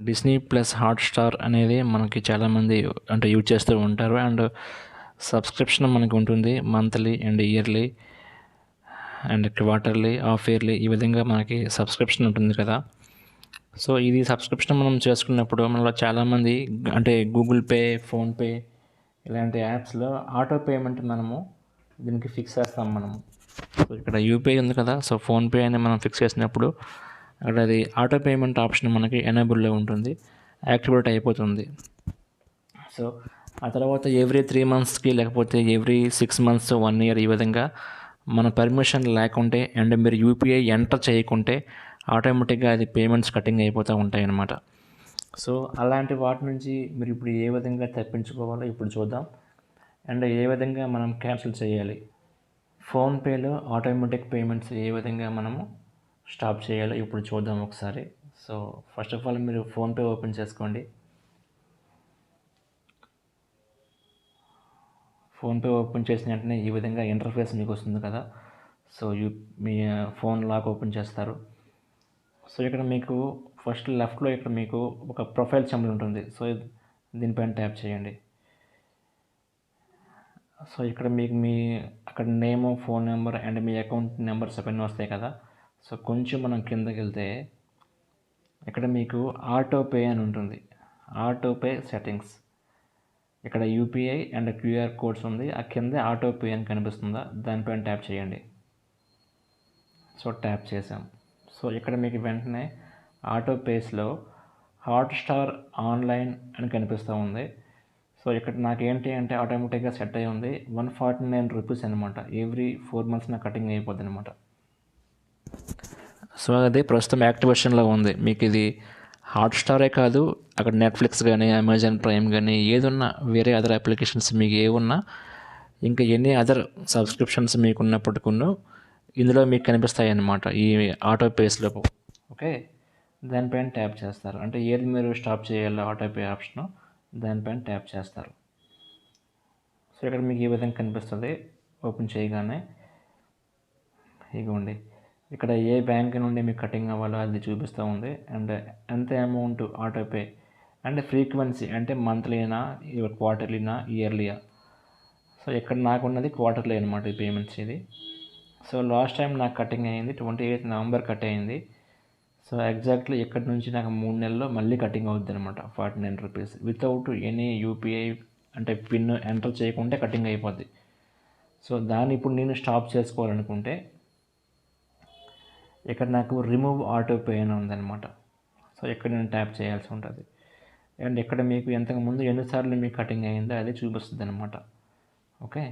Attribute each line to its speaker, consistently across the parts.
Speaker 1: Disney Plus Hotstar అనేది మనకి చాలామంది అంటే యూజ్ చేస్తూ ఉంటారు. అండ్ సబ్స్క్రిప్షన్ మనకు ఉంటుంది monthly and yearly and quarterly, half yearly ఈ విధంగా మనకి సబ్స్క్రిప్షన్ ఉంటుంది కదా. సో ఇది సబ్స్క్రిప్షన్ మనం చేసుకున్నప్పుడు మనలో చాలామంది అంటే గూగుల్ పే, ఫోన్పే ఇలాంటి యాప్స్లో ఆటో పేమెంట్ మనము దీనికి ఫిక్స్ చేస్తాం మనము. సో ఇక్కడ యూపీఐ ఉంది కదా, సో ఫోన్పే అని మనం ఫిక్స్ చేసినప్పుడు అక్కడ అది ఆటో పేమెంట్ ఆప్షన్ మనకి ఎనేబుల్లో ఉంటుంది, యాక్టివేట్ అయిపోతుంది. సో ఆ తర్వాత ఎవ్రీ 3 monthsకి లేకపోతే ఎవ్రీ 6 months, 1 year ఈ విధంగా మన పర్మిషన్ లేకుంటే అండ్ మీరు యూపీఐ ఎంటర్ చేయకుంటే ఆటోమేటిక్గా అది పేమెంట్స్ కటింగ్ అయిపోతూ ఉంటాయి అన్నమాట. సో అలాంటి వాటి నుంచి మీరు ఇప్పుడు ఏ విధంగా తప్పించుకోవాలో ఇప్పుడు చూద్దాం. అండ్ ఏ విధంగా మనం క్యాన్సిల్ చేయాలి, ఫోన్పేలో ఆటోమేటిక్ పేమెంట్స్ ఏ విధంగా మనము స్టాప్ చేయాలో ఇప్పుడు చూద్దాం ఒకసారి. సో ఫస్ట్ ఆఫ్ ఆల్ మీరు ఫోన్పే ఓపెన్ చేసుకోండి. ఫోన్పే ఓపెన్ చేసిన వెంటనే ఈ విధంగా ఇంటర్ఫేస్ మీకు వస్తుంది కదా. సో మీ ఫోన్ లాక్ ఓపెన్ చేస్తారు. సో ఇక్కడ మీకు ఫస్ట్ లెఫ్ట్లో ఇక్కడ మీకు ఒక ప్రొఫైల్ సింబల్ ఉంటుంది. సో దీనిపైన ట్యాప్ చేయండి. సో ఇక్కడ మీకు మీ అక్కడ నేము, ఫోన్ నెంబర్ అండ్ మీ అకౌంట్ నెంబర్స్ అవన్నీ వస్తాయి కదా. సో కొంచెం మనం కిందకి వెళ్తే ఇక్కడ మీకు ఆటోపే అని ఉంటుంది. ఆటోపే సెట్టింగ్స్, ఇక్కడ యూపీఐ అండ్ క్యూఆర్ కోడ్స్ ఉంది, ఆ కింద ఆటోపే అని కనిపిస్తుందా, దానిపైన ట్యాప్ చేయండి. సో ట్యాప్ చేసాం. సో ఇక్కడ మీకు వెంటనే ఆటోపేస్లో హాట్స్టార్ ఆన్లైన్ అని కనిపిస్తూ ఉంది. సో ఇక్కడ నాకు ఏంటి అంటే ఆటోమేటిక్గా సెట్ అయి ఉంది. 149 రూపీస్ అనమాట. ఎవ్రీ 4 months నాకు కటింగ్ అయిపోద్ది అనమాట. సో అది ప్రస్తుతం యాక్టివేషన్లో ఉంది. మీకు ఇది హాట్స్టారే కాదు, అక్కడ నెట్ఫ్లిక్స్ కానీ, అమెజాన్ ప్రైమ్ కానీ ఏదున్నా, వేరే అదర్ అప్లికేషన్స్ మీకు ఏమున్నా, ఇంకా ఎనీ అదర్ సబ్స్క్రిప్షన్స్ మీకు ఉన్నప్పటికీ ఇందులో మీకు కనిపిస్తాయి అన్నమాట ఈ ఆటోపేస్లో. ఓకే, దానిపైన ట్యాప్ చేస్తారు. అంటే ఏది మీరు స్టాప్ చేయాలో ఆటోపే ఆప్షను దానిపైన ట్యాప్ చేస్తారు. సో ఇక్కడ మీకు ఈ విధంగా కనిపిస్తుంది ఓపెన్ చేయగానే. ఇదిగోండి, ఇక్కడ ఏ బ్యాంక్ నుండి మీకు కటింగ్ అవ్వాలో అది చూపిస్తూ ఉంది. అండ్ ఎంత అమౌంట్ ఆటోపే అండ్ ఫ్రీక్వెన్సీ అంటే మంత్లీనా, క్వార్టర్లీనా, ఇయర్లీయా. సో ఇక్కడ నాకున్నది క్వార్టర్లీ అనమాట ఈ పేమెంట్స్ ఇది. సో లాస్ట్ టైం నాకు కటింగ్ అయ్యింది 28 November కట్ అయింది. సో ఎగ్జాక్ట్లీ ఇక్కడ నుంచి నాకు 3 నెలల్లో మళ్ళీ కటింగ్ అవుద్ది అనమాట 49 రూపీస్ వితౌట్ ఎనీ యూపీఐ అంటే పిన్ ఎంటర్ చేయకుంటే కటింగ్ అయిపోద్ది. సో దాన్ని ఇప్పుడు నేను స్టాప్ చేసుకోవాలనుకుంటే ఇక్కడ నాకు రిమూవ్ ఆటోపే అని ఉందన్నమాట. సో ఇక్కడ నేను ట్యాప్ చేయాల్సి ఉంటుంది. అండ్ ఇక్కడ మీకు ఎంతకుముందు ఎన్నిసార్లు మీకు కటింగ్ అయ్యిందో అది చూపిస్తుంది అనమాట. ఓకే,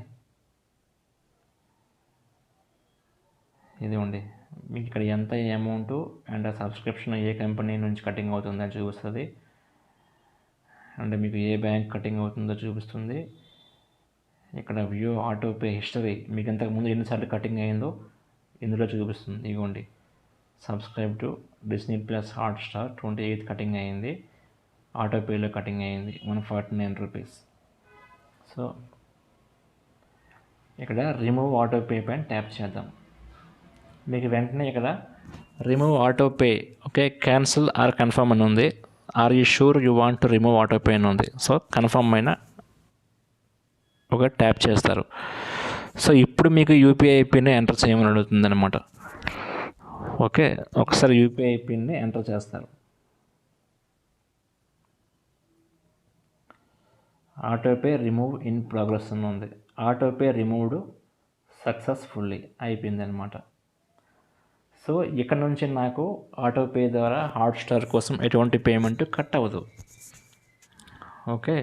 Speaker 1: ఇది ఉంది మీకు ఇక్కడ ఎంత amount and subscription A company నుంచి కటింగ్ అవుతుందో చూపిస్తుంది. అండ్ మీకు ఏ బ్యాంక్ కటింగ్ అవుతుందో చూపిస్తుంది. ఇక్కడ వ్యూ ఆటోపే హిస్టరీ, మీకు ఇంతకుముందు ఎన్నిసార్లు కటింగ్ అయ్యిందో ఇందులో చూపిస్తుంది. ఇదిగోండి, subscribe to Disney Plus Hotstar 28 cutting అయ్యింది, ఆటోపేలో కటింగ్ అయ్యింది 149 రూపీస్. సో ఇక్కడ రిమూవ్ ఆటోపే పైన ట్యాప్ చేద్దాం. మీకు వెంటనే ఇక్కడ remove autopay, okay, cancel or confirm అని ఉంది. Are you sure you want to remove autopay అని ఉంది. సో కన్ఫర్మ్ అయినా ఒక ట్యాప్ చేస్తారు. సో ఇప్పుడు మీకు యూపీఐ పిన్ ఎంటర్ చేయమని అడుగుతుంది అనమాట. ఓకే, ఒకసారి యూపీఐ పిన్ని ఎంటర్ చేస్తారు. ఆటోపే రిమూవ్ ఇన్ ప్రోగ్రెస్ అని ఉంది. ఆటోపే రిమూవ్డ్ సక్సెస్ఫుల్లీ అయిపోయింది అనమాట. సో ఇక్కడ నుంచి నాకు ఆటోపే ద్వారా హాట్స్టార్ కోసం ఎటువంటి పేమెంట్ కట్ అవ్వదు. ఓకే,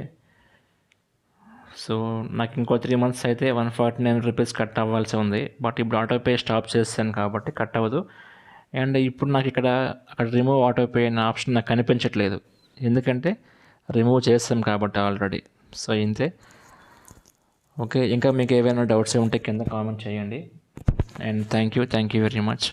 Speaker 1: సో నాకు ఇంకో 3 months అయితే 149 రూపీస్ కట్ అవ్వాల్సి ఉంది. బట్ ఇప్పుడు ఆటోపే స్టాప్ చేస్తాను కాబట్టి కట్ అవ్వదు. అండ్ ఇప్పుడు నాకు ఇక్కడ అక్కడ రిమూవ్ ఆటోపే అనే ఆప్షన్ నాకు కనిపించట్లేదు, ఎందుకంటే రిమూవ్ చేస్తాం కాబట్టి ఆల్రెడీ. సో ఇంతే. ఓకే, ఇంకా మీకు ఏవైనా డౌట్స్ ఉంటే కింద కామెంట్ చేయండి. And thank you very much.